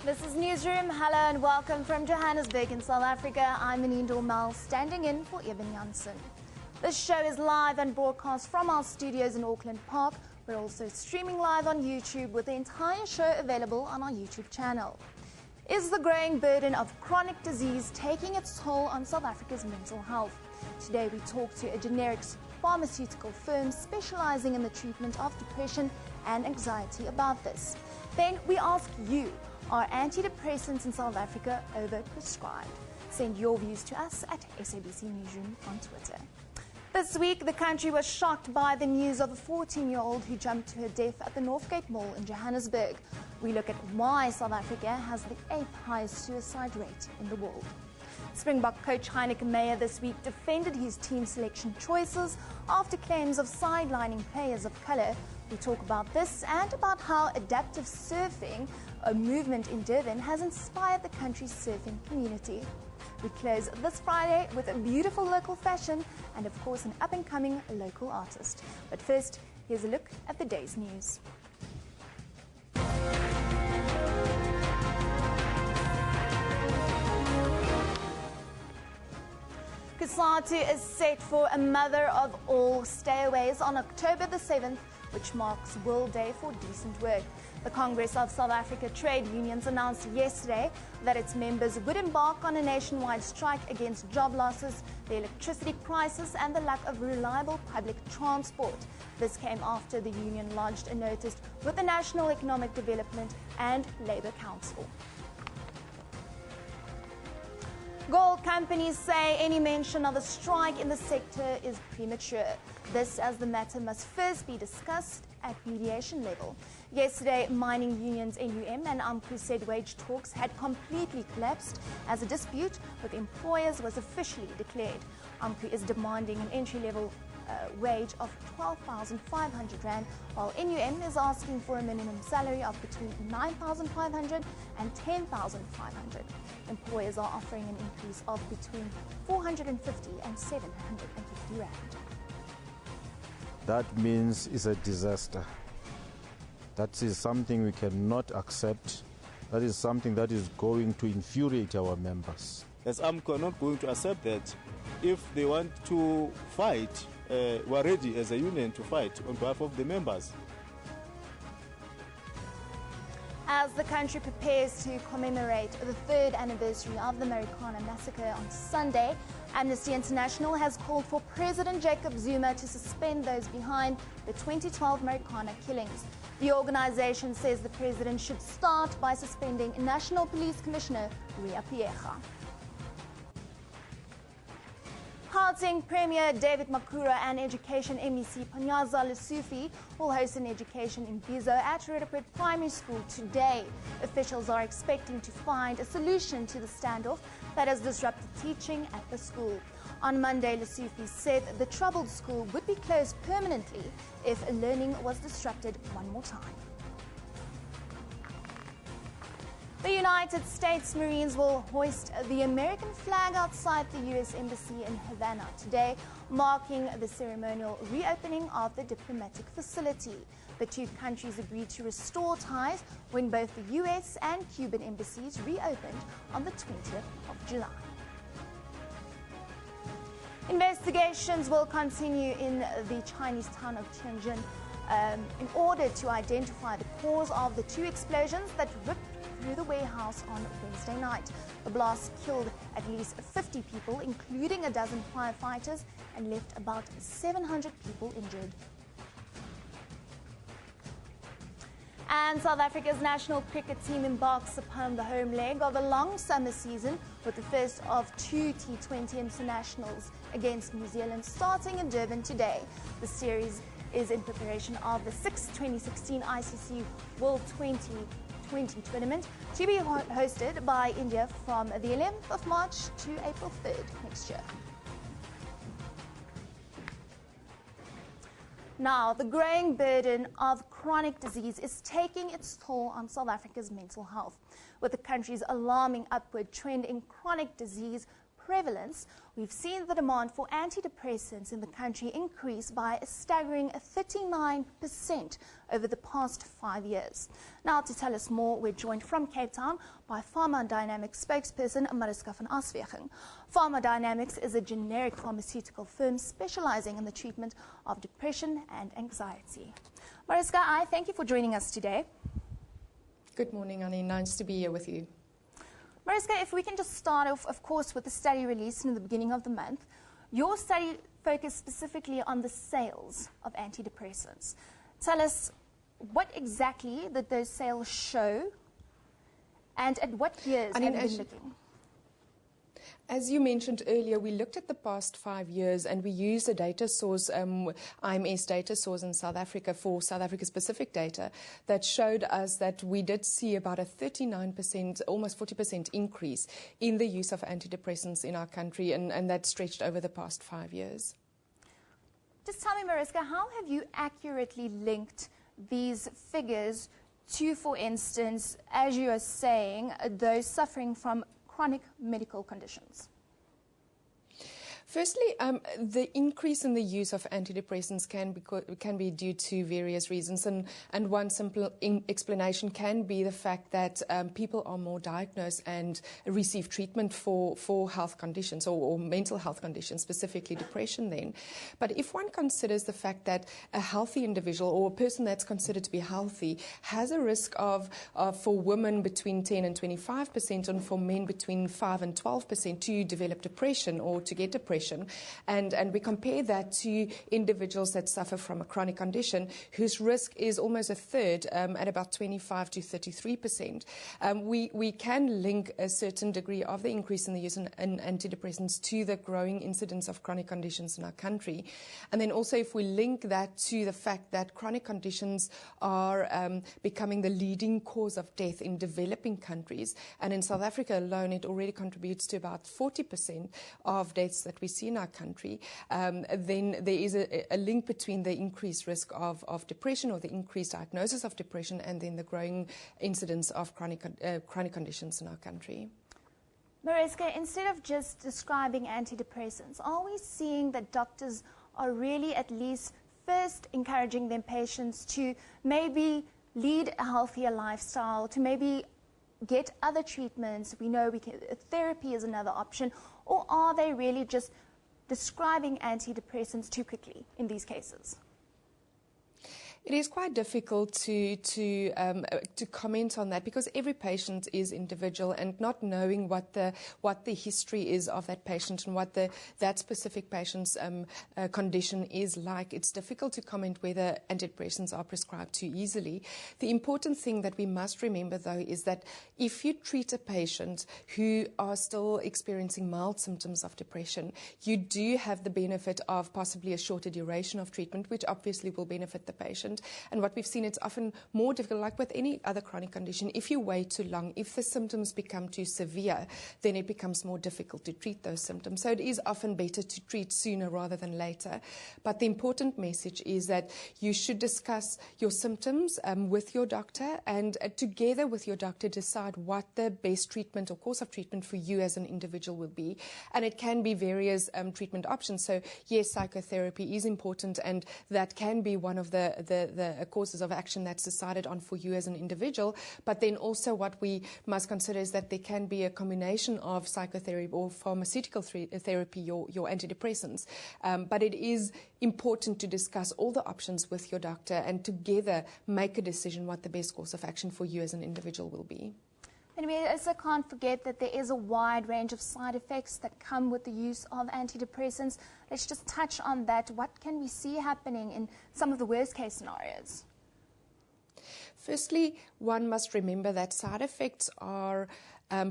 This is Newsroom. Hello and welcome from Johannesburg in South Africa. I'm Anine Dormel, standing in for Evan Janssen. This show is live and broadcast from our studios in Auckland Park. We're also streaming live on YouTube with the entire show available on our YouTube channel. Is the growing burden of chronic disease taking its toll on South Africa's mental health? Today we talk to a generics pharmaceutical firm specializing in the treatment of depression and anxiety about this. Then we ask you, are antidepressants in South Africa overprescribed? Send your views to us at SABC Newsroom on Twitter. This week, the country was shocked by the news of a 14-year-old who jumped to her death at the Northgate Mall in Johannesburg. We look at why South Africa has the 8th highest suicide rate in the world. Springbok coach Heineke Meyer this week defended his team selection choices after claims of sidelining players of colour. We talk about this and about how adaptive surfing, a movement in Durban, has inspired the country's surfing community. We close this Friday with a beautiful local fashion and, of course, an up-and-coming local artist. But first, here's a look at the day's news. Kusatu is set for a mother of all stayaways on October the 7th, which marks World Day for Decent Work. The Congress of South Africa Trade Unions announced yesterday that its members would embark on a nationwide strike against job losses, the electricity prices and the lack of reliable public transport. This came after the union lodged a notice with the National Economic Development and Labour Council. Gold companies say any mention of a strike in the sector is premature. This as the matter must first be discussed at mediation level. Yesterday, mining unions NUM and AMCU said wage talks had completely collapsed as a dispute with employers was officially declared. AMCU is demanding an entry-level wage of 12,500 Rand, while NUM is asking for a minimum salary of between 9,500 and 10,500. Employers are offering an increase of between 450 and 750 Rand. That means it's a disaster. That is something we cannot accept. That is something that is going to infuriate our members. As AMCU are not going to accept that. If they want to fight, we're ready as a union to fight on behalf of the members. As the country prepares to commemorate the 3rd anniversary of the Marikana massacre on Sunday, Amnesty International has called for President Jacob Zuma to suspend those behind the 2012 Marikana killings. The organization says the president should start by suspending National Police Commissioner Ria Piecha. Gauteng Premier David Makura and Education MEC Panyaza Lesufi will host an education in Bizo at Rudapert Primary School today. Officials are expecting to find a solution to the standoff that has disrupted teaching at the school. On Monday, Lesufi said the troubled school would be closed permanently if learning was disrupted one more time. The United States Marines will hoist the American flag outside the U.S. Embassy in Havana today, marking the ceremonial reopening of the diplomatic facility. The two countries agreed to restore ties when both the U.S. and Cuban embassies reopened on the 20th of July. Investigations will continue in the Chinese town of Tianjin in order to identify the cause of the two explosions that ripped through the warehouse on Wednesday night. The blast killed at least 50 people, including a dozen firefighters, and left about 700 people injured. And South Africa's national cricket team embarks upon the home leg of a long summer season with the first of 2 T20 internationals against New Zealand starting in Durban today. The series is in preparation of the 6th 2016 ICC World 2020 tournament to be hosted by India from the 11th of March to April 3rd next year. Now, the growing burden of chronic disease is taking its toll on South Africa's mental health, with the country's alarming upward trend in chronic disease prevalence, we've seen the demand for antidepressants in the country increase by a staggering 39% over the past 5 years. Now, to tell us more, we're joined from Cape Town by Pharmadynamics spokesperson Mariska van Aswegen. Pharmadynamics is a generic pharmaceutical firm specializing in the treatment of depression and anxiety. Mariska, I thank you for joining us today. Good morning, Annie. Nice to be here with you. Mariska, if we can just start off, of course, with the study released in the beginning of the month. Your study focused specifically on the sales of antidepressants. Tell us, what exactly did those sales show, and at what years have you been looking? As you mentioned earlier, we looked at the past 5 years and we used a data source, IMS data source in South Africa for South Africa-specific data that showed us that we did see about a 39%, almost 40% increase in the use of antidepressants in our country, and that stretched over the past 5 years. Just tell me, Mariska, how have you accurately linked these figures to, for instance, as you are saying, those suffering from chronic medical conditions? Firstly, the increase in the use of antidepressants can be due to various reasons, and one simple explanation can be the fact that people are more diagnosed and receive treatment for health conditions or mental health conditions, specifically depression then. But if one considers the fact that a healthy individual or a person that's considered to be healthy has a risk of for women between 10 and 25% and for men between 5 and 12% to develop depression or to get depression. And we compare that to individuals that suffer from a chronic condition whose risk is almost a third, at about 25 to 33%. We can link a certain degree of the increase in the use in antidepressants to the growing incidence of chronic conditions in our country. And then also if we link that to the fact that chronic conditions are becoming the leading cause of death in developing countries, and in South Africa alone it already contributes to about 40% of deaths that we see in our country, then there is a link between the increased risk of depression or the increased diagnosis of depression and then the growing incidence of chronic conditions in our country. Mariska, instead of just describing antidepressants, are we seeing that doctors are really at least first encouraging their patients to maybe lead a healthier lifestyle, to maybe get other treatments? We know therapy is another option. Or are they really just describing antidepressants too quickly in these cases? It is quite difficult to comment on that because every patient is individual, and not knowing what the history is of that patient and what that specific patient's condition is like, it's difficult to comment whether antidepressants are prescribed too easily. The important thing that we must remember, though, is that if you treat a patient who are still experiencing mild symptoms of depression, you do have the benefit of possibly a shorter duration of treatment, which obviously will benefit the patient. And what we've seen, it's often more difficult, like with any other chronic condition. If you wait too long, if the symptoms become too severe, then it becomes more difficult to treat those symptoms. So it is often better to treat sooner rather than later. But the important message is that you should discuss your symptoms with your doctor, and together with your doctor decide what the best treatment or course of treatment for you as an individual will be. And it can be various treatment options. So yes, psychotherapy is important, and that can be one of the courses of action that's decided on for you as an individual. But then also what we must consider is that there can be a combination of psychotherapy or pharmaceutical therapy, your antidepressants. But it is important to discuss all the options with your doctor and together make a decision what the best course of action for you as an individual will be. And we also can't forget that there is a wide range of side effects that come with the use of antidepressants. Let's just touch on that. What can we see happening in some of the worst case scenarios? Firstly, one must remember that side effects are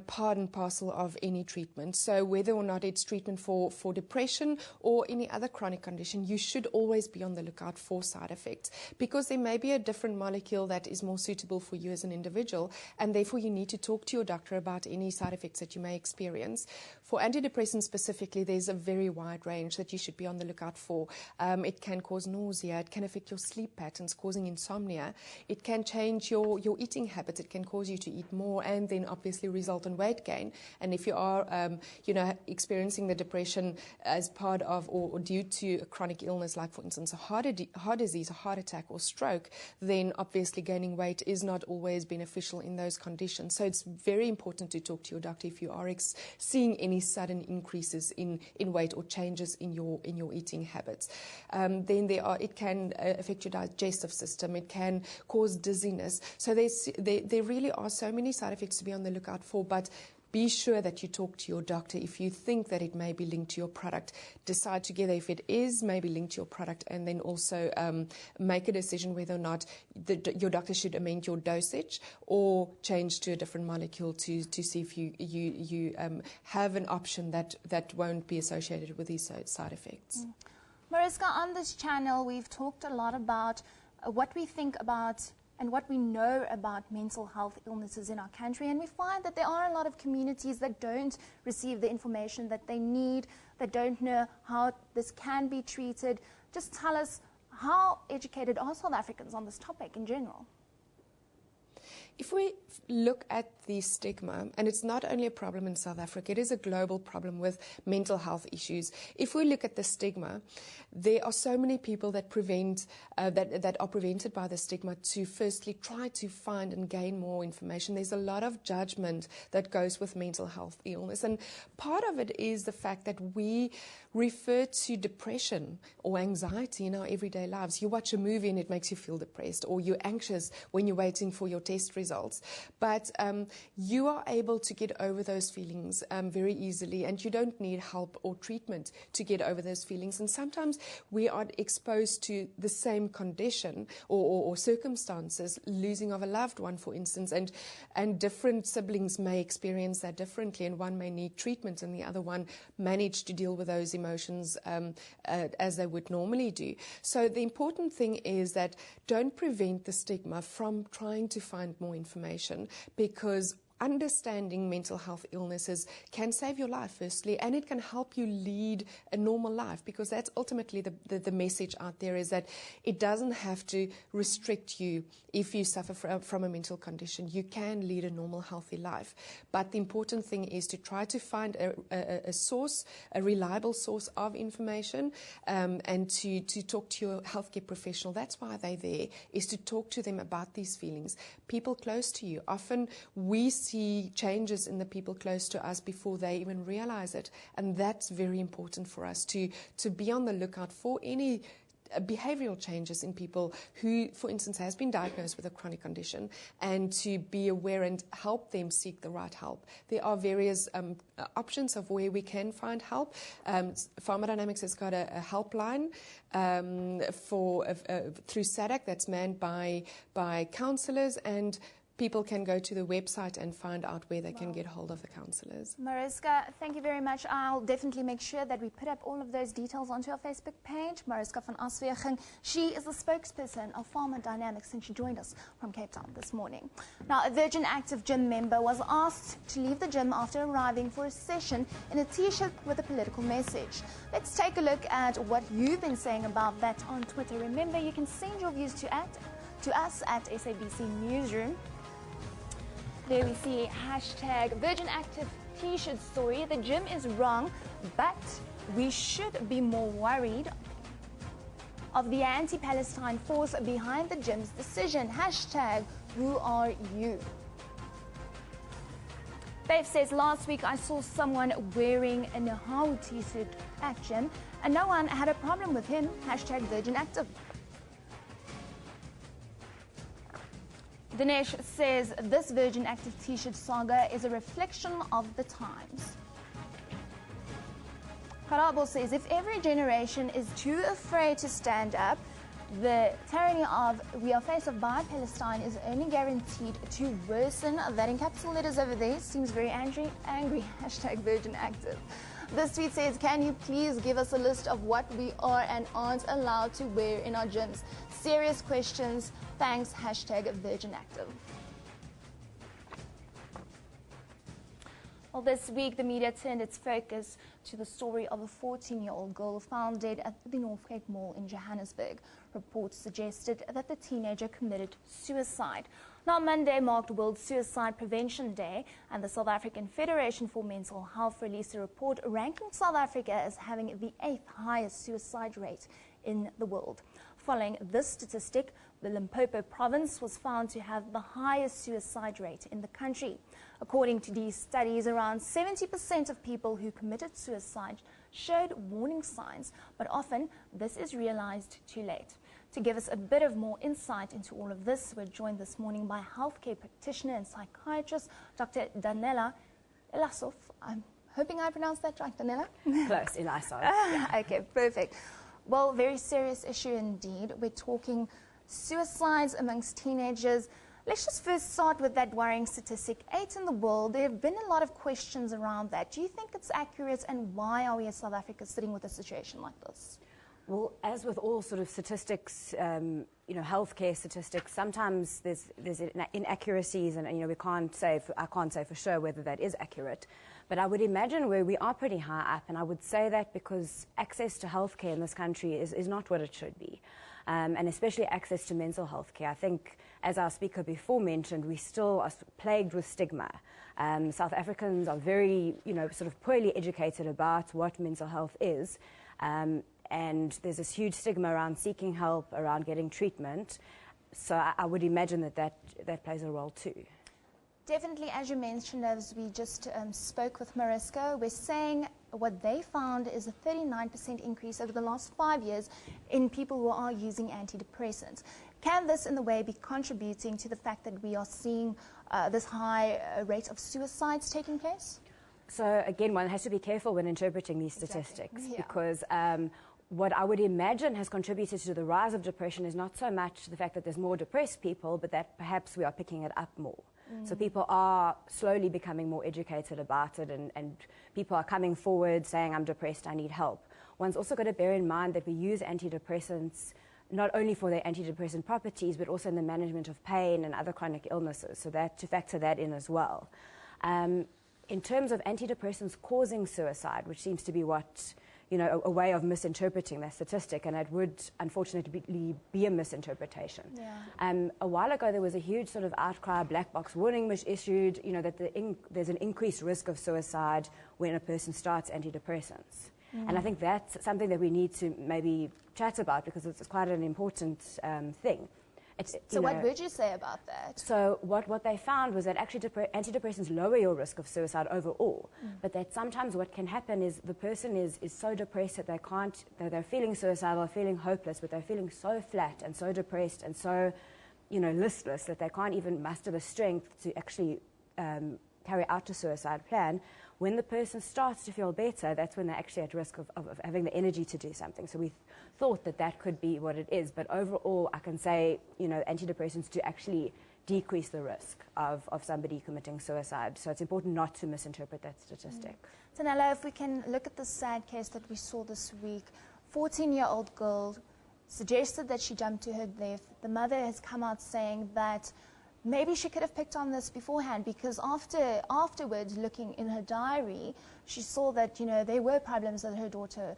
part and parcel of any treatment. So whether or not it's treatment for depression or any other chronic condition, you should always be on the lookout for side effects, because there may be a different molecule that is more suitable for you as an individual, and therefore you need to talk to your doctor about any side effects that you may experience. For antidepressants specifically, there's a very wide range that you should be on the lookout for. It can cause nausea, it can affect your sleep patterns, causing insomnia. It can change your eating habits, it can cause you to eat more and then obviously result result in weight gain. And if you are, experiencing the depression as part of or due to a chronic illness, like, for instance, a heart disease, a heart attack or stroke, then obviously gaining weight is not always beneficial in those conditions. So it's very important to talk to your doctor if you are seeing any sudden increases in weight or changes in your eating habits. Then it can affect your digestive system. It can cause dizziness. So there really are so many side effects to be on the lookout for, but be sure that you talk to your doctor if you think that it may be linked to your product. Decide together if it is maybe linked to your product, and then also make a decision whether or not your doctor should amend your dosage or change to a different molecule to see if you have an option that won't be associated with these side effects. Mariska, on this channel, we've talked a lot about what we think about and what we know about mental health illnesses in our country, and we find that there are a lot of communities that don't receive the information that they need, that don't know how this can be treated. Just tell us, how educated are South Africans on this topic in general? If we look at the stigma, and it's not only a problem in South Africa, it is a global problem with mental health issues. If we look at the stigma, there are so many people that are prevented by the stigma to firstly try to find and gain more information. There's a lot of judgment that goes with mental health illness, and part of it is the fact that we refer to depression or anxiety in our everyday lives. You watch a movie and it makes you feel depressed, or you're anxious when you're waiting for your test results. But you are able to get over those feelings very easily, and you don't need help or treatment to get over those feelings. And sometimes we are exposed to the same condition or circumstances, losing of a loved one, for instance, and different siblings may experience that differently, and one may need treatment and the other one manage to deal with those emotions as they would normally do. So the important thing is that don't prevent the stigma from trying to find more information, because understanding mental health illnesses can save your life, firstly, and it can help you lead a normal life, because that's ultimately the message out there, is that it doesn't have to restrict you if you suffer from a mental condition. You can lead a normal, healthy life. But the important thing is to try to find a source, a reliable source of information, and to talk to your healthcare professional. That's why they're there, is to talk to them about these feelings. People close to you, often we see changes in the people close to us before they even realize it, and that's very important for us to be on the lookout for any behavioral changes in people who, for instance, has been diagnosed with a chronic condition, and to be aware and help them seek the right help. There are various options of where we can find help. Pharmacodynamics has got a helpline through SADC that's manned by counsellors, and people can go to the website and find out where they can get hold of the counsellors. Mariska, thank you very much. I'll definitely make sure that we put up all of those details onto our Facebook page. Mariska van Aswegen, she is the spokesperson of Pharmacodynamics, and she joined us from Cape Town this morning. Now, a Virgin Active gym member was asked to leave the gym after arriving for a session in a T-shirt with a political message. Let's take a look at what you've been saying about that on Twitter. Remember, you can send your views to us at SABC Newsroom. There we see hashtag Virgin Active T-shirt story. The gym is wrong, but we should be more worried of the anti-Palestine force behind the gym's decision. Hashtag who are you? Dave says, last week I saw someone wearing a Nahau T-shirt at gym and no one had a problem with him. Hashtag Virgin Active. Dinesh says, this Virgin Active T-shirt saga is a reflection of the times. Karabo says, if every generation is too afraid to stand up, the tyranny of we are faced by Palestine is only guaranteed to worsen. That in capital letters over there seems very angry. Hashtag Virgin Active. This tweet says, can you please give us a list of what we are and aren't allowed to wear in our gyms? Serious questions. Thanks. Hashtag Virgin Active. Well, this week, the media turned its focus to the story of a 14-year-old girl found dead at the North Cape Mall in Johannesburg. Reports suggested that the teenager committed suicide. Now, Monday marked World Suicide Prevention Day, and the South African Federation for Mental Health released a report ranking South Africa as having the 8th highest suicide rate in the world. Following this statistic, the Limpopo province was found to have the highest suicide rate in the country. According to these studies, around 70% of people who committed suicide showed warning signs, but often this is realized too late. To give us a bit of more insight into all of this, we're joined this morning by healthcare practitioner and psychiatrist, Dr. Danella Ilasov. I'm hoping I pronounced that right, Danella? Close, Ilasov. Yeah. Okay, perfect. Well, very serious issue indeed. We're talking suicides amongst teenagers. Let's just first start with that worrying statistic, 8 in the world. There have been a lot of questions around that. Do you think it's accurate, and why are we as South Africa sitting with a situation like this? Well, as with all sort of statistics, healthcare statistics, sometimes there's inaccuracies, and I can't say for sure whether that is accurate. But I would imagine where we are pretty high up, and I would say that because access to healthcare in this country is not what it should be, and especially access to mental health care. I think, as our speaker before mentioned, we still are plagued with stigma. South Africans are very, sort of poorly educated about what mental health is. And there's this huge stigma around seeking help, around getting treatment. So I would imagine that plays a role too. Definitely, as you mentioned, as we just spoke with Mariska, we're saying what they found is a 39% increase over the last 5 years in people who are using antidepressants. Can this in the way be contributing to the fact that we are seeing this high rate of suicides taking place? So again, one has to be careful when interpreting these statistics, because what I would imagine has contributed to the rise of depression is not so much the fact that there's more depressed people, but that perhaps we are picking it up more. So people are slowly becoming more educated about it, and people are coming forward saying, I'm depressed, I need help. One's also got to bear in mind that we use antidepressants not only for their antidepressant properties, but also in the management of pain and other chronic illnesses, so that to factor that in as well. In terms of antidepressants causing suicide, which seems to be what, a way of misinterpreting that statistic, and it would unfortunately be a misinterpretation. Yeah. A while ago, there was a huge sort of outcry, black box warning was issued, that there's an increased risk of suicide when a person starts antidepressants. And I think that's something that we need to maybe chat about, because it's quite an important thing. So what would you say about that? So what they found was that actually antidepressants lower your risk of suicide overall, but that sometimes what can happen is the person is so depressed that they're feeling suicidal, feeling hopeless, but they're feeling so flat and so depressed and so, listless that they can't even muster the strength to actually carry out a suicide plan. When the person starts to feel better, that's when they're actually at risk of having the energy to do something. So we thought that could be what it is. But overall, I can say, antidepressants do actually decrease the risk of somebody committing suicide. So it's important not to misinterpret that statistic. Danella, if we can look at the sad case that we saw this week, 14-year-old girl suggested that she jumped to her death. The mother has come out saying that maybe she could have picked on this beforehand, because afterwards, looking in her diary, she saw that, there were problems that her daughter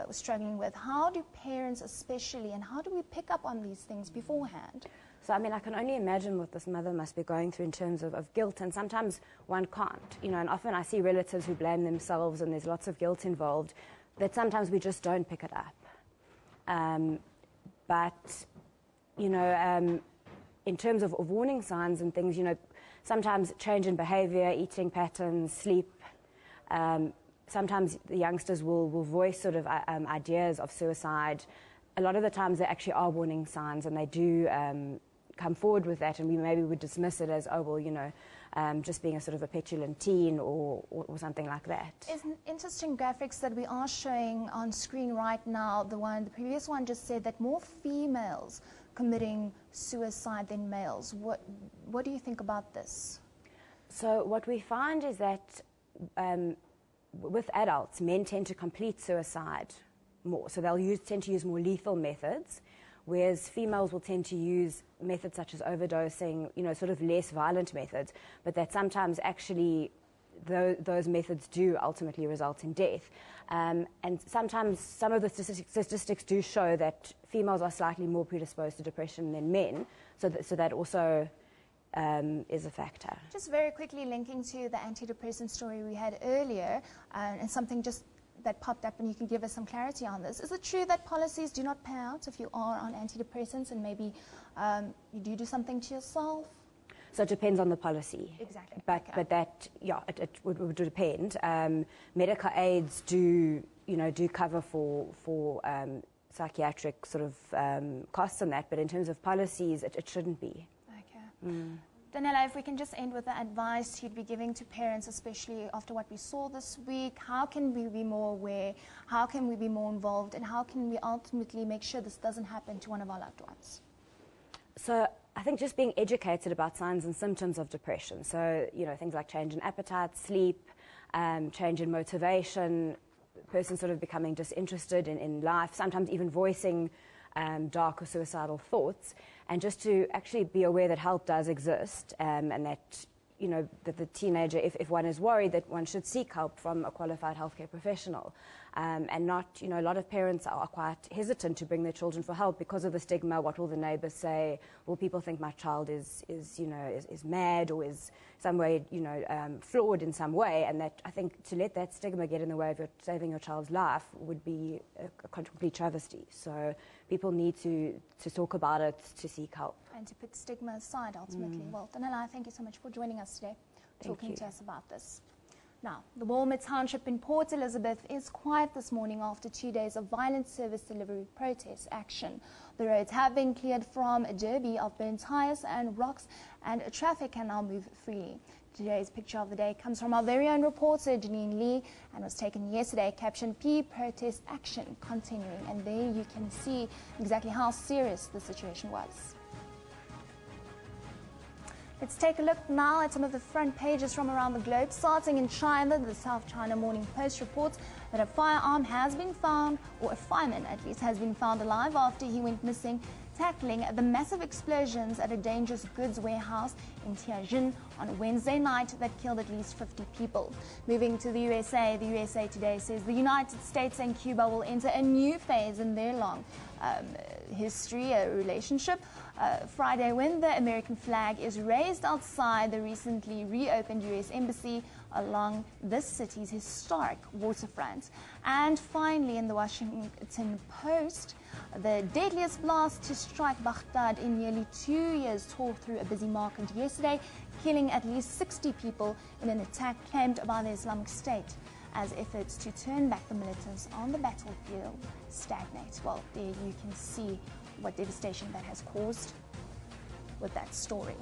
was struggling with. How do parents especially, and how do we pick up on these things beforehand? So, I can only imagine what this mother must be going through in terms of guilt, and sometimes one can't, and often I see relatives who blame themselves, and there's lots of guilt involved, that sometimes we just don't pick it up. In terms of warning signs and things, sometimes change in behavior, eating patterns, sleep. Sometimes the youngsters will voice sort of ideas of suicide. A lot of the times there actually are warning signs, and they do come forward with that, and we maybe would dismiss it as, just being a sort of a petulant teen or something like that. It's interesting graphics that we are showing on screen right now. The previous one just said that more females committing suicide than males. What do you think about this? So what we find is that with adults, men tend to complete suicide more. So they'll tend to use more lethal methods, whereas females will tend to use methods such as overdosing, sort of less violent methods, but that sometimes actually those methods do ultimately result in death. And sometimes some of the statistics do show that females are slightly more predisposed to depression than men, so that also is a factor. Just very quickly linking to the antidepressant story we had earlier, and something just that popped up, and you can give us some clarity on this. Is it true that policies do not pay out if you are on antidepressants and maybe you do something to yourself? So it depends on the policy. Exactly. But that, yeah, it would depend. Medical aids do cover for psychiatric sort of costs on that, but in terms of policies, it shouldn't be. Okay. Daniela, if we can just end with the advice you'd be giving to parents, especially after what we saw this week, how can we be more aware, how can we be more involved, and how can we ultimately make sure this doesn't happen to one of our loved ones? So I think just being educated about signs and symptoms of depression. So, things like change in appetite, sleep, change in motivation, person sort of becoming disinterested in life, sometimes even voicing dark or suicidal thoughts, and just to actually be aware that help does exist, and that, that the teenager, if one is worried, that one should seek help from a qualified healthcare professional, and not, a lot of parents are quite hesitant to bring their children for help because of the stigma. What will the neighbours say? Will people think my child is mad or is some way, flawed in some way? And that, I think, to let that stigma get in the way of saving your child's life would be a complete travesty. So people need to talk about it, to seek help. And to put stigma aside, ultimately. Well, Daniela, thank you so much for joining us today, talking to us about this. Now, the Walmer Township in Port Elizabeth is quiet this morning after 2 days of violent service delivery protest action. The roads have been cleared from a derby of burnt tyres and rocks, and traffic can now move freely. Today's picture of the day comes from our very own reporter, Janine Lee, and was taken yesterday, captioned P protest action continuing. And there you can see exactly how serious the situation was. Let's take a look now at some of the front pages from around the globe. Starting in China, the South China Morning Post reports that a firearm has been found, or a fireman at least, has been found alive after he went missing, tackling the massive explosions at a dangerous goods warehouse in Tianjin on Wednesday night that killed at least 50 people. Moving to the USA, the USA Today says the United States and Cuba will enter a new phase in their long history, a relationship. Friday, when the American flag is raised outside the recently reopened U.S. Embassy along this city's historic waterfront. And finally, in the Washington Post, the deadliest blast to strike Baghdad in nearly 2 years tore through a busy market yesterday, killing at least 60 people in an attack claimed by the Islamic State, as efforts to turn back the militants on the battlefield stagnate. Well, there you can see what devastation that has caused with that story.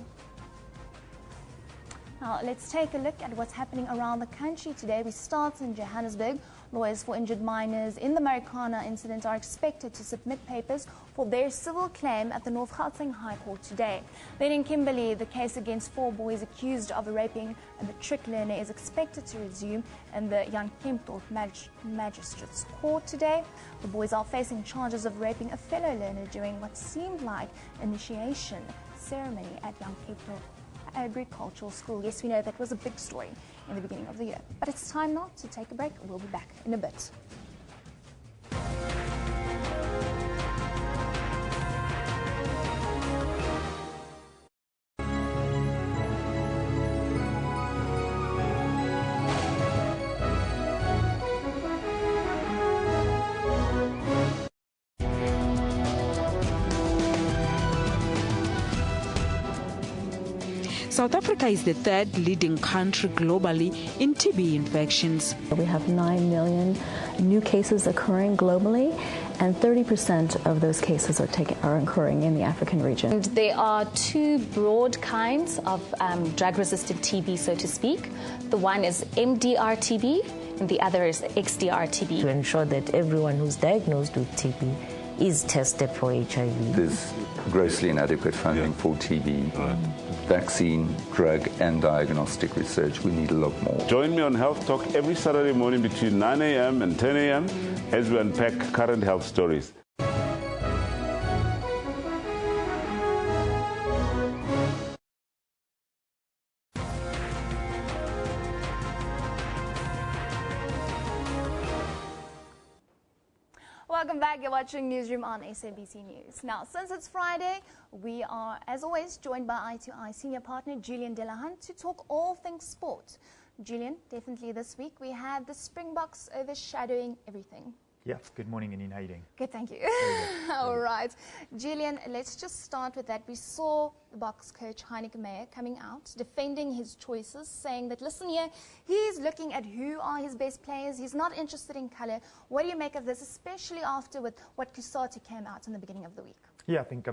Now, let's take a look at what's happening around the country today. We start in Johannesburg. Lawyers for injured miners in the Marikana incident are expected to submit papers for their civil claim at the North Gauteng High Court today. Then in Kimberley, the case against 4 boys accused of raping a matric learner is expected to resume in the Jan Kempdorp Magistrates Court today. The boys are facing charges of raping a fellow learner during what seemed like initiation ceremony at Jan Kempdorp Agricultural School. Yes, we know that was a big story in the beginning of the year. But it's time now to take a break. We'll be back in a bit. South Africa is the 3rd leading country globally in TB infections. We have 9 million new cases occurring globally, and 30% of those cases are occurring in the African region. And there are 2 broad kinds of drug-resistant TB, so to speak. The one is MDR TB, and the other is XDR TB. To ensure that everyone who's diagnosed with TB is tested for HIV. There's grossly inadequate funding for TB. Vaccine, drug and diagnostic research. We need a lot more. Join me on Health Talk every Saturday morning between 9 a.m. and 10 a.m. as we unpack current health stories. Welcome back. You're watching Newsroom on SABC News. Now, since it's Friday, we are, as always, joined by I2I senior partner Julian Delahunt to talk all things sport. Julian, definitely this week we had the Springboks overshadowing everything. Yeah, good morning, Anine. How are you doing? Good, thank you. All right. Julian, let's just start with that. We saw the Boks coach, Heineke Meyer, coming out, defending his choices, saying that, listen here, he's looking at who are his best players. He's not interested in colour. What do you make of this, especially after with what Kusati came out in the beginning of the week? Yeah, I think,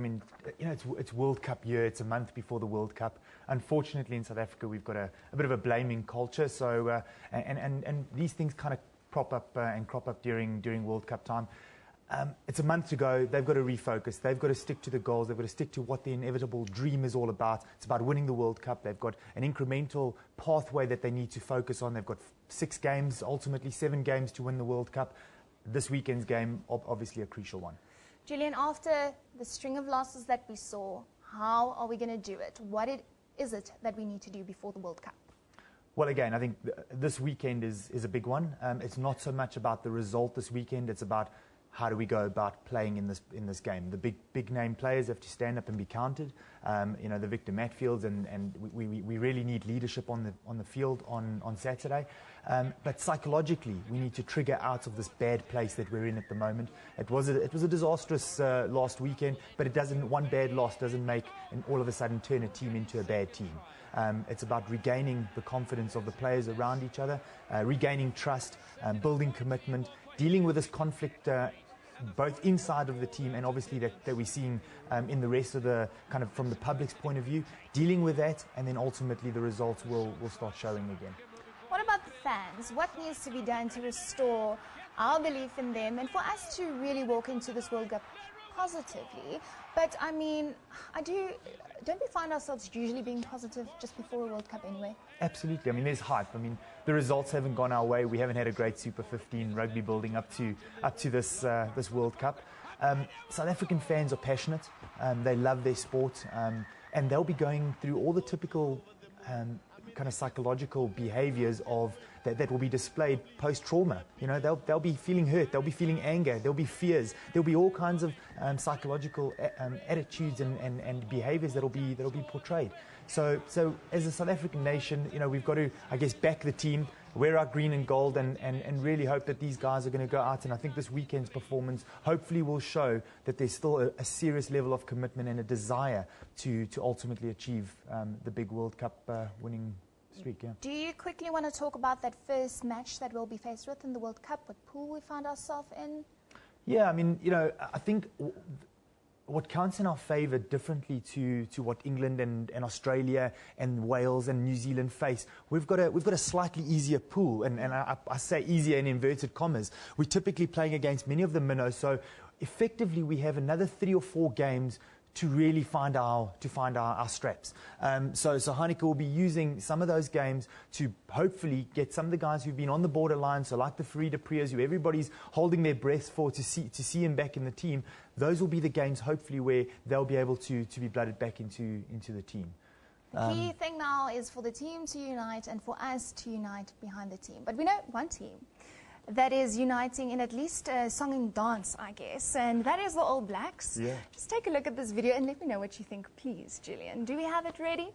it's World Cup year. It's a month before the World Cup. Unfortunately, in South Africa, we've got a bit of a blaming culture. So, and these things kind of prop up and crop up during World Cup time. It's a month to go. They've got to refocus. They've got to stick to the goals. They've got to stick to what the inevitable dream is all about. It's about winning the World Cup. They've got an incremental pathway that they need to focus on. They've got 6 games, ultimately 7 games to win the World Cup. This weekend's game, obviously a crucial one. Julian, after the string of losses that we saw, how are we going to do it? What is it that we need to do before the World Cup? Well, again, I think this weekend is a big one. It's not so much about the result this weekend. It's about how do we go about playing in this game. The big name players have to stand up and be counted. The Victor Matfields, and we really need leadership on the field on Saturday. But psychologically, we need to trigger out of this bad place that we're in at the moment. It was a disastrous last weekend, but one bad loss doesn't make and all of a sudden turn a team into a bad team. It's about regaining the confidence of the players around each other, regaining trust, building commitment, dealing with this conflict both inside of the team and obviously that we're seeing in the rest of the kind of from the public's point of view, dealing with that, and then ultimately the results will start showing again. What about the fans? What needs to be done to restore our belief in them and for us to really walk into this World Cup positively? But I mean, don't we find ourselves usually being positive just before a World Cup anyway? Absolutely. I mean, there's hype. I mean, the results haven't gone our way. We haven't had a great Super 15 rugby building up to this World Cup. South African fans are passionate. They love their sport, and they'll be going through all the typical kind of psychological behaviours of that will be displayed post-trauma. They'll be feeling hurt, they'll be feeling anger, there'll be fears, there'll be all kinds of psychological attitudes and behaviours that'll be portrayed. So as a South African nation, we've got to, I guess, back the team, wear our green and gold, and really hope that these guys are going to go out. And I think this weekend's performance hopefully will show that there's still a serious level of commitment and a desire to ultimately achieve the big World Cup winning streak. Yeah. Do you quickly want to talk about that first match that we'll be faced with in the World Cup? What pool we found ourselves in? Yeah, I mean, I think what counts in our favour differently to what England and Australia and Wales and New Zealand face, we've got a slightly easier pool, and I say easier in inverted commas. We're typically playing against many of the minnows, so effectively we have another 3 or 4 games to really find our straps. So Heineke will be using some of those games to hopefully get some of the guys who've been on the borderline, so like the Farida Prias, who everybody's holding their breath for to see him back in the team. Those will be the games hopefully where they'll be able to be blooded back into the team. The key thing now is for the team to unite and for us to unite behind the team. But we know one team that is uniting in at least song and dance, I guess, and that is the All Blacks. Yeah. Just take a look at this video and let me know what you think, please, Julian. Do we have it ready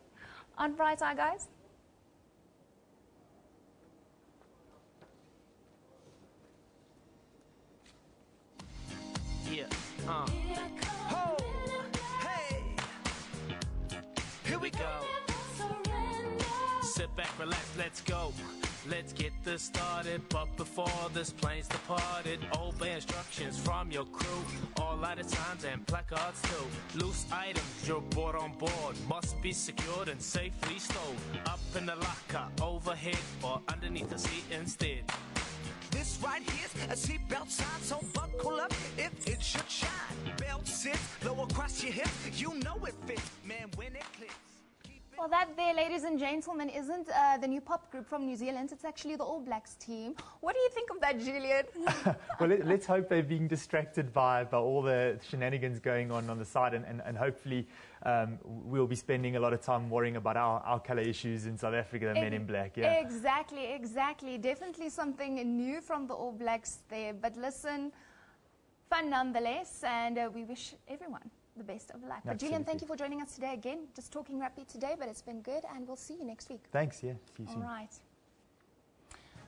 on Bright Eye, guys? Yeah. Ho! Hey! Here we go. Sit back, relax, let's go. Let's get this started, but before this plane's departed, obey instructions from your crew. All out of times and placards too. Loose items you're brought on board must be secured and safely stowed. Up in the locker, overhead, or underneath the seat instead. This right here's a seatbelt sign, so buckle up if it should shine. Belt sits low across your hip, you know it fits, man, when it clicks. Well, that there, ladies and gentlemen, isn't the new pop group from New Zealand. It's actually the All Blacks team. What do you think of that, Julian? Well, let's hope they're being distracted by all the shenanigans going on the side, and hopefully we'll be spending a lot of time worrying about our colour issues in South Africa, the men in black. Yeah. Exactly. Definitely something new from the All Blacks there. But listen, Fun nonetheless, and we wish everyone the best of luck. But Julian, thank you for joining us today again. Just talking rugby today, but it's been good, and we'll see you next week. Thanks, yeah. See you soon. All right.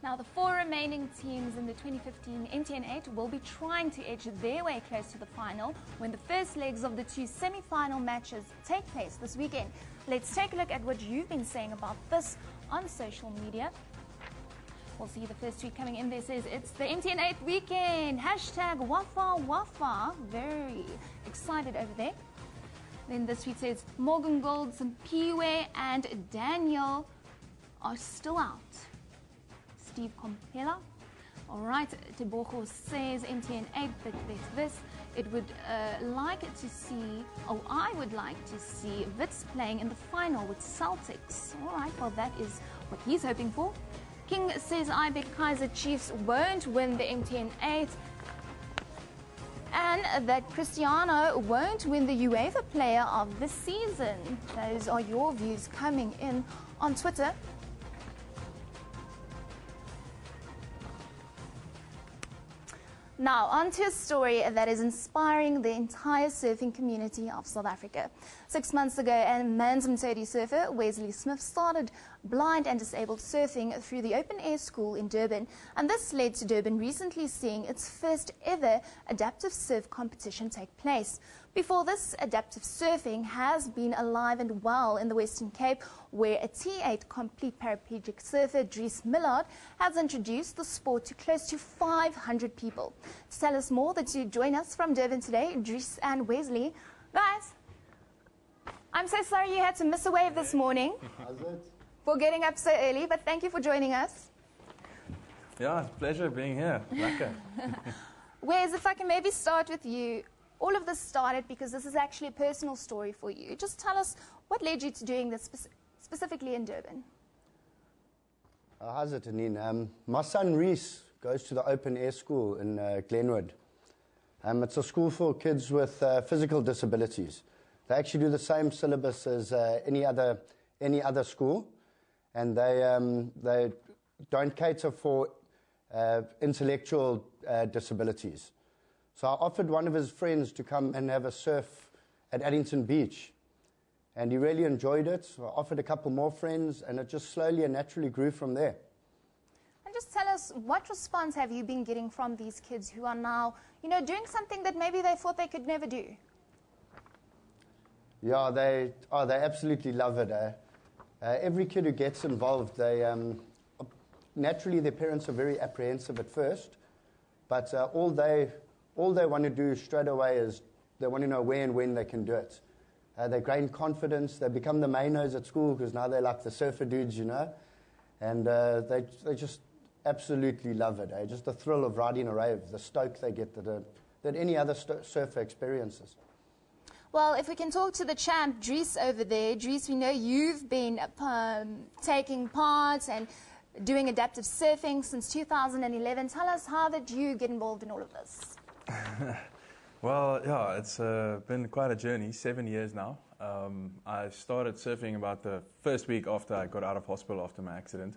Now, the 4 remaining teams in the 2015 MTN 8 will be trying to edge their way close to the final when the first legs of the 2 semi-final matches take place this weekend. Let's take a look at what you've been saying about this on social media. We'll see the first tweet coming in. There says, it's the MTN 8 weekend. Hashtag Wafa Wafa. Very excited over there. Then this tweet says, Morgan Golds and Piwe and Daniel are still out. Steve Compella. All right, Tebogo says MTN 8, but there's this. It would like to see, oh, I would like to see Wits playing in the final with Celtics. All right, well, that is what he's hoping for. King says I bet Kaizer Chiefs won't win the MTN 8 and that Cristiano won't win the UEFA Player of the Season. Those are your views coming in on Twitter. Now, on to a story that is inspiring the entire surfing community of South Africa. 6 months ago, a Mansmtodi surfer, Wesley Smith, started blind and disabled surfing through the open-air school in Durban. And this led to Durban recently seeing its first ever adaptive surf competition take place. Before this, adaptive surfing has been alive and well in the Western Cape, where a T8 complete paraplegic surfer, Dries Millard, has introduced the sport to close to 500 people. To tell us more, to join us from Durban today, Dries and Wesley. Guys, I'm so sorry you had to miss a wave this morning. How's it? For getting up so early, but thank you for joining us. Yeah, it's a pleasure being here. Lekker. Wes, if I can maybe start with you. All of this started because this is actually a personal story for you. Just tell us what led you to doing this specifically in Durban. How's it, Anine? My son Reese goes to the open air school in Glenwood. It's a school for kids with physical disabilities. They actually do the same syllabus as any other school, and they don't cater for intellectual disabilities. So I offered one of his friends to come and have a surf at Addington Beach. And he really enjoyed it. So I offered a couple more friends, and it just slowly and naturally grew from there. And just tell us, what response have you been getting from these kids who are now, doing something that maybe they thought they could never do? Yeah, they absolutely love it. Every kid who gets involved, naturally their parents are very apprehensive at first, but all they want to do straight away is they want to know where and when they can do it. They gain confidence. They become the mainos at school because now they're like the surfer dudes, And they just absolutely love it. Just the thrill of riding a wave, the stoke they get that any other surfer experiences. Well, if we can talk to the champ, Dries, over there. Dries, we know you've been taking part and doing adaptive surfing since 2011. Tell us, how did you get involved in all of this? Well, yeah, it's been quite a journey, 7 years now. I started surfing about the first week after I got out of hospital after my accident.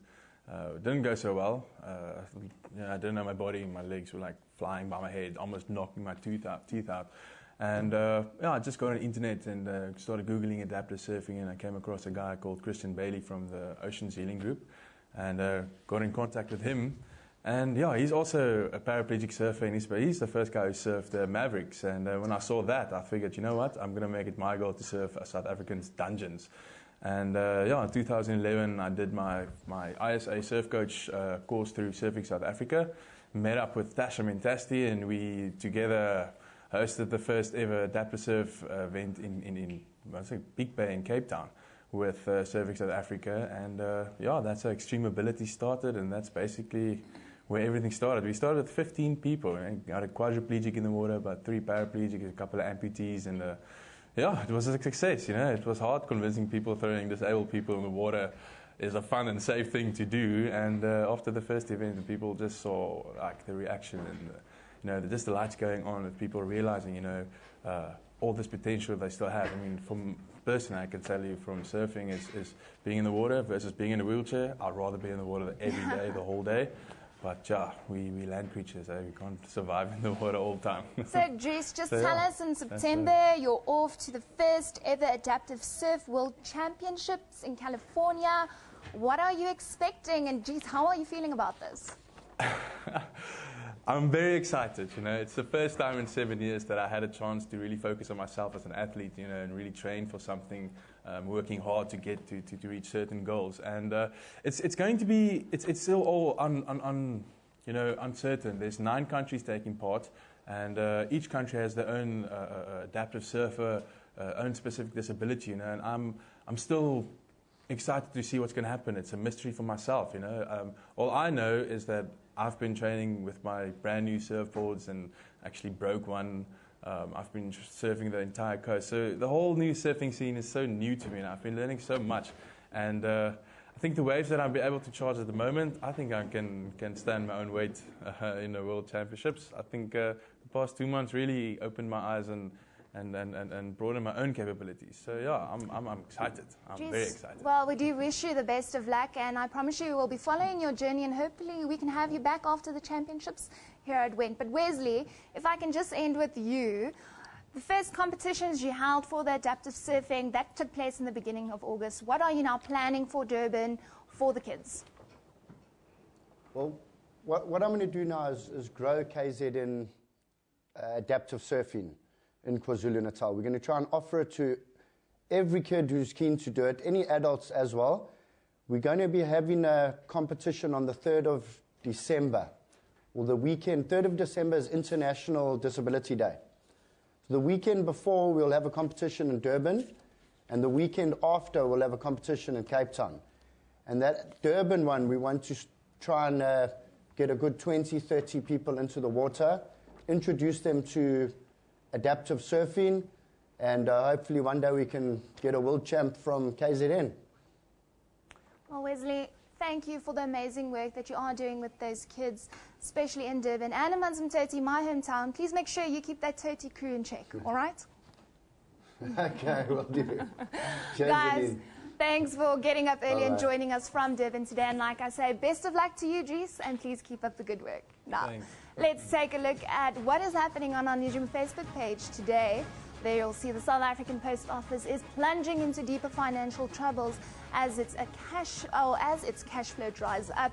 It didn't go so well. I didn't know my body, my legs were like flying by my head, almost knocking my teeth out. And I just got on the internet and started Googling adaptive surfing, and I came across a guy called Christian Bailey from the Oceans Healing Group, and got in contact with him. And yeah, he's also a paraplegic surfer, and he's the first guy who surfed the Mavericks. And when I saw that, I figured, you know what, I'm going to make it my goal to surf South Africans' dungeons. And in 2011, I did my ISA surf coach course through Surfing South Africa, met up with Tasha Mentasti, and we together hosted the first ever adaptive surf event in Big Bay in Cape Town with Surfing South Africa. And that's how Extreme Mobility started, and that's basically where everything started. We started with 15 people, and got a quadriplegic in the water, about 3 paraplegics, a couple of amputees, and it was a success. It was hard convincing people throwing disabled people in the water is a fun and safe thing to do. And after the first event, people just saw like the reaction and just the lights going on, with people realizing all this potential they still have. I mean, from personally, I can tell you from surfing is being in the water versus being in a wheelchair. I'd rather be in the water every day, the whole day. But yeah, we land creatures, we can't survive in the water all the time. So Dries, just So, tell yeah, us, in September you're off to the first ever Adaptive Surf World Championships in California. What are you expecting? And Dries, how are you feeling about this? I'm very excited, you know. It's the first time in 7 years that I had a chance to really focus on myself as an athlete, you know, and really train for something, working hard to get to reach certain goals. And it's going to be, it's still all you know, uncertain. There's 9 countries taking part, and each country has their own adaptive surfer, own specific disability, you know, and I'm still excited to see what's going to happen. It's a mystery for myself, you know. All I know is that I've been training with my brand new surfboards and actually broke one. I've been surfing the entire coast. So the whole new surfing scene is so new to me, and I've been learning so much. And I think the waves that I'll be able to charge at the moment, I think I can stand my own weight in the World Championships. I think the past 2 months really opened my eyes and broaden my own capabilities. So yeah, I'm excited. I'm very excited. Well, we do wish you the best of luck, and I promise you we'll be following your journey, and hopefully we can have you back after the championships here at Went. But Wesley, if I can just end with you, the first competitions you held for the adaptive surfing, that took place in the beginning of August. What are you now planning for Durban for the kids? Well, what I'm going to do now is grow KZN adaptive surfing in KwaZulu-Natal. We're going to try and offer it to every kid who's keen to do it, any adults as well. We're going to be having a competition on the 3rd of December. Well, the weekend, 3rd of December is International Disability Day. So the weekend before, we'll have a competition in Durban, and the weekend after, we'll have a competition in Cape Town. And that Durban one, we want to try and get a good 20, 30 people into the water, introduce them to adaptive surfing, and hopefully one day we can get a world champ from KZN. Well, Wesley, thank you for the amazing work that you are doing with those kids, especially in Durban and in Amanzimtoti, my hometown. Please make sure you keep that Toti crew in check, all right? Okay, will do. Guys, thanks for getting up early and joining us from Durban today. And like I say, best of luck to you, Dries, and please keep up the good work. Now, let's take a look at what is happening on our Newsroom Facebook page today. There you'll see the South African Post Office is plunging into deeper financial troubles as its cash flow dries up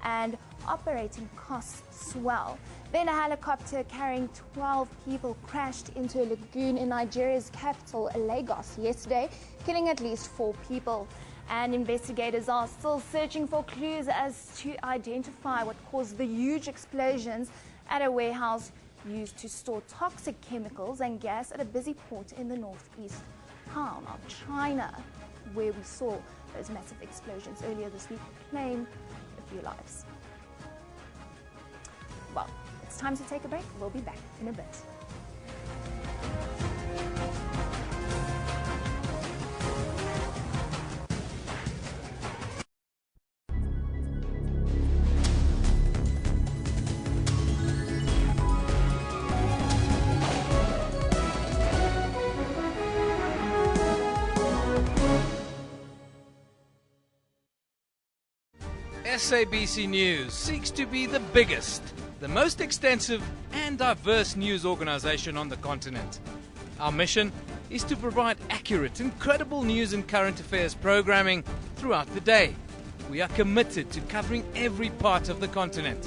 and operating costs swell. Then a helicopter carrying 12 people crashed into a lagoon in Nigeria's capital, Lagos, yesterday, killing at least 4 people. And investigators are still searching for clues as to identify what caused the huge explosions at a warehouse used to store toxic chemicals and gas at a busy port in the northeast town of China, where we saw those massive explosions earlier this week claim a few lives. Well, it's time to take a break. We'll be back in a bit. SABC News seeks to be the biggest, the most extensive and diverse news organization on the continent. Our mission is to provide accurate and credible news and current affairs programming throughout the day. We are committed to covering every part of the continent.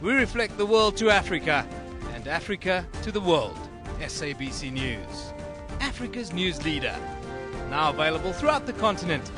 We reflect the world to Africa and Africa to the world. SABC News, Africa's news leader. Now available throughout the continent.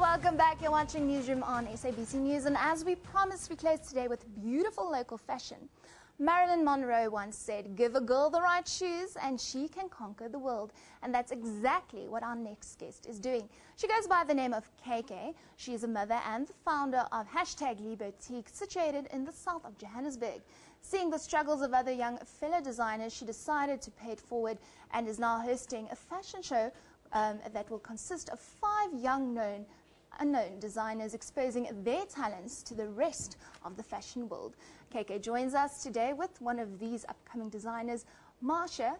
Welcome back. You're watching Newsroom on SABC News, and as we promised, we close today with beautiful local fashion. Marilyn Monroe once said, "Give a girl the right shoes and she can conquer the world." And that's exactly what our next guest is doing. She goes by the name of KK. She is a mother and the founder of #LeBoutique, situated in the south of Johannesburg. Seeing the struggles of other young fellow designers, she decided to pay it forward and is now hosting a fashion show that will consist of 5 unknown designers exposing their talents to the rest of the fashion world. KK joins us today with one of these upcoming designers, Marsha.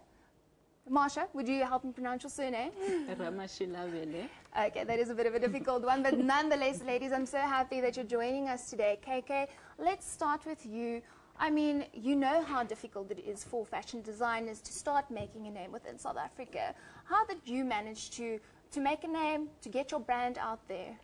Marsha, would you help me pronounce your surname? Ramashilabele. Okay, that is a bit of a difficult one, but nonetheless, ladies, I'm so happy that you're joining us today. KK, let's start with you. I mean, you know how difficult it is for fashion designers to start making a name within South Africa. How did you manage to make a name, to get your brand out there?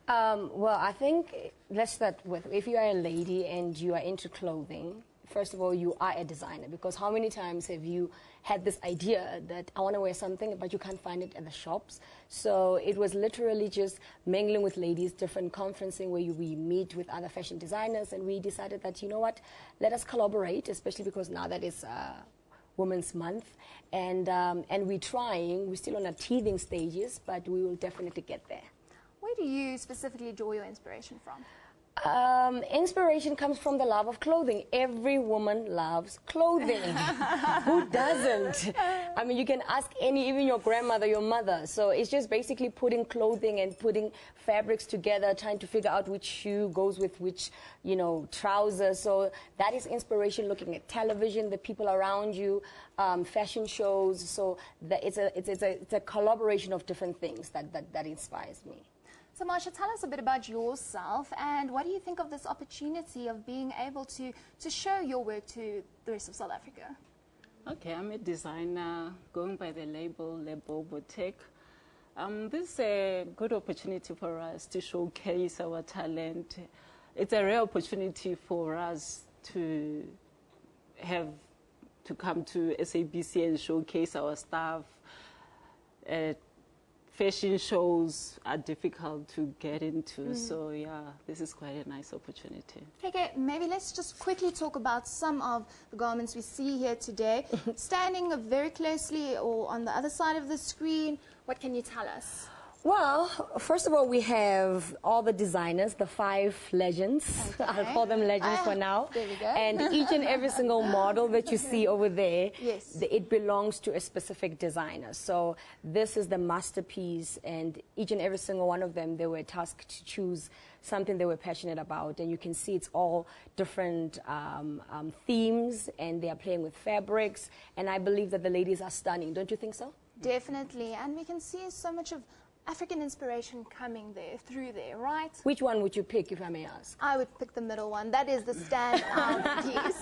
Well, I think let's start with, if you are a lady and you are into clothing, first of all, you are a designer, because how many times have you had this idea that I want to wear something, but you can't find it at the shops? So it was literally just mingling with ladies, different conferencing where we meet with other fashion designers, and we decided that, you know what, let us collaborate, especially because now that is Women's Month, and we're trying. We're still on our teething stages, but we will definitely get there. Where do you specifically draw your inspiration from? Inspiration comes from the love of clothing. Every woman loves clothing. Who doesn't? I mean, you can ask even your grandmother, your mother. So it's just basically putting clothing and putting fabrics together, trying to figure out which shoe goes with which, trousers. So that is inspiration, looking at television, the people around you, fashion shows. So it's a collaboration of different things that inspires me. So Marsha, tell us a bit about yourself, and what do you think of this opportunity of being able to show your work to the rest of South Africa? Okay, I'm a designer going by the label LeBoutique. This is a good opportunity for us to showcase our talent. It's a rare opportunity for us to come to SABC and showcase our stuff. Fashion shows are difficult to get into, so yeah, this is quite a nice opportunity. Okay, maybe let's just quickly talk about some of the garments we see here today. Standing very closely or on the other side of the screen, what can you tell us? Well, first of all, we have all the designers, the 5 legends. Okay. I'll call them legends for now. There we go. And each and every single model that you see over there, yes, it belongs to a specific designer. So this is the masterpiece, and each and every single one of them, they were tasked to choose something they were passionate about. And you can see it's all different themes, and they are playing with fabrics. And I believe that the ladies are stunning. Don't you think so? Definitely. And we can see so much of African inspiration coming through there, right? Which one would you pick, if I may ask? I would pick the middle one. That is the stand-out piece.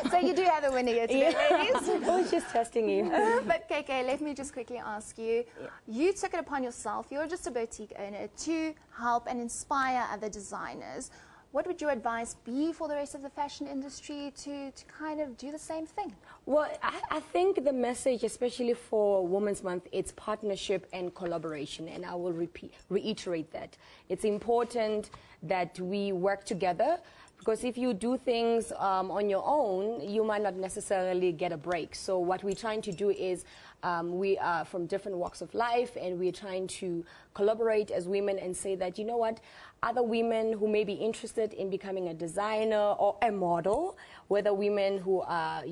So you do have a winner here today, ladies. I was just testing you. But KK, let me just quickly ask you. Yeah. You took it upon yourself, you're just a boutique owner, to help and inspire other designers. What would your advice be for the rest of the fashion industry to kind of do the same thing? Well, I think the message, especially for Women's Month, it's partnership and collaboration, and I will reiterate that. It's important that we work together, because if you do things on your own, you might not necessarily get a break. So what we're trying to do is we are from different walks of life, and we're trying to collaborate as women and say that, you know what, other women who may be interested in becoming a designer or a model, whether women who are,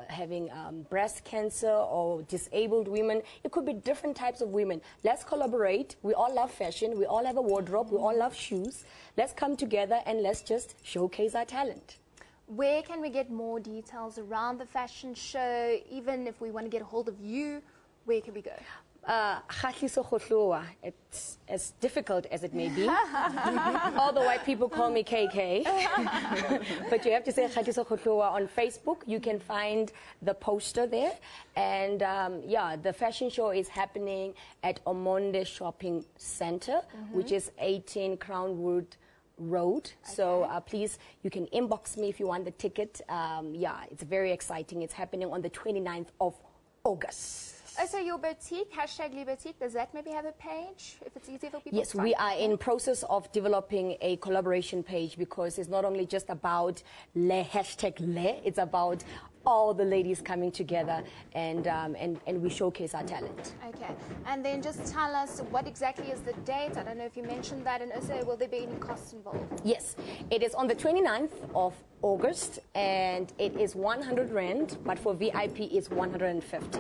having breast cancer or disabled women, it could be different types of women. Let's collaborate. We all love fashion. We all have a wardrobe. We all love shoes. Let's come together and let's just showcase our talent. Where can we get more details around the fashion show? Even if we want to get a hold of you, where can we go? It's as difficult as it may be. All the white people call me KK. But you have to say Khatiso Khotlhoa on Facebook. You can find the poster there. And yeah, the fashion show is happening at Omonde Shopping Center, which is 18 Crownwood Road. Okay. So please, you can inbox me if you want the ticket. Yeah, it's very exciting. It's happening on the 29th of August. Oh, so your boutique, #LeBoutique, does that maybe have a page if it's easier for people? Yes, we are in process of developing a collaboration page because it's not only just about Le, #Le, it's about all the ladies coming together and we showcase our talent. Okay, and then just tell us what exactly is the date. I don't know if you mentioned that, and also will there be any costs involved? Yes, it is on the 29th of August and it is 100 Rand, but for VIP it's 150.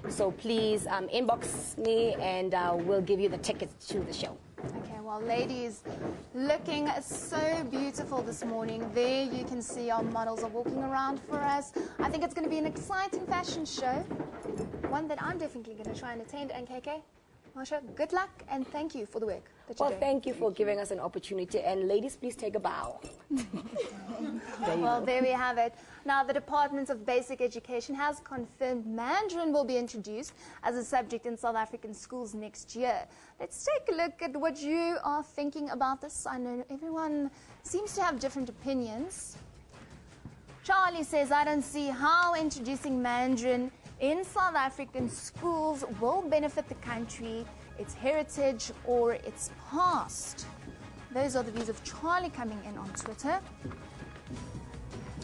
So please inbox me and we'll give you the tickets to the show. Okay, well, ladies, looking so beautiful this morning. There you can see our models are walking around for us. I think it's going to be an exciting fashion show, one that I'm definitely going to try and attend. And KK, Marsha, good luck and thank you for the work that you're doing. Thank you for giving us an opportunity. And ladies, please take a bow. Well, there we have it. Now, the Department of Basic Education has confirmed Mandarin will be introduced as a subject in South African schools next year. Let's take a look at what you are thinking about this. I know everyone seems to have different opinions. Charlie says, I don't see how introducing Mandarin in South African schools will benefit the country, its heritage, or its past. Those are the views of Charlie coming in on Twitter.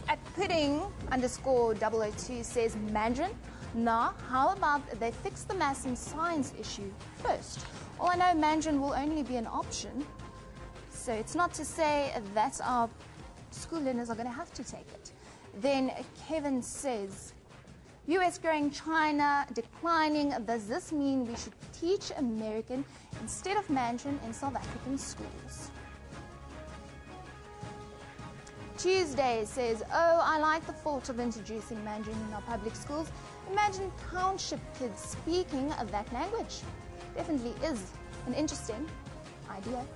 At pudding_002 says, Mandarin? Nah, how about they fix the maths and science issue first? Well, I know Mandarin will only be an option, so it's not to say that our school learners are going to have to take it. Then Kevin says, US growing, China declining. Does this mean we should teach American instead of Mandarin in South African schools? Tuesday says, oh, I like the thought of introducing Mandarin in our public schools. Imagine township kids speaking that language. Definitely is an interesting idea.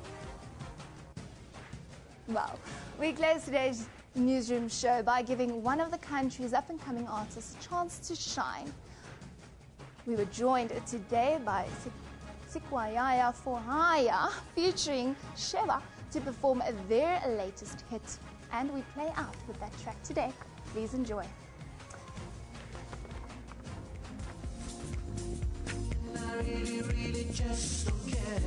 Well, we close today's Newsroom show by giving one of the country's up-and-coming artists a chance to shine. We were joined today by Sikwayaya for Haya featuring Sheva to perform their latest hit. And we play out with that track today. Please enjoy. I really, really just don't care.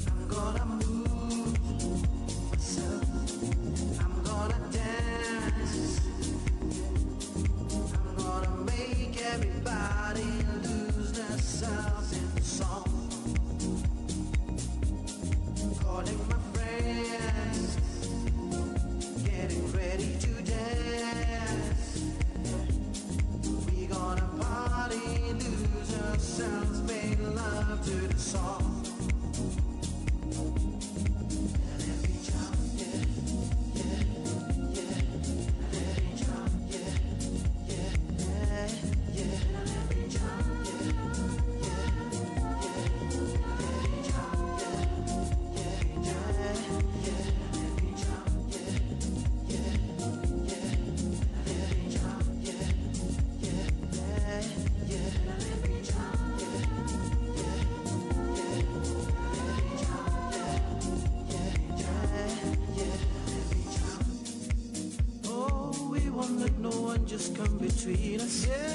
I'm gonna move myself. I'm gonna dance. I'm gonna make everybody lose themselves in the song. Calling my friends, getting ready to dance. We gonna party, lose ourselves, make love to the song. And every jump, yeah, yeah, yeah. And every jump, yeah, yeah, yeah, yeah. And every jump, yeah, yeah, yeah. Every jump, yeah, yeah, yeah, yeah. Every jump, yeah, yeah, yeah. Every jump, yeah, yeah, yeah, yeah. And every jump, yeah, yeah, yeah. Every jump, yeah, yeah, yeah. Every jump. Oh, we won't let no one just come between us. Yeah.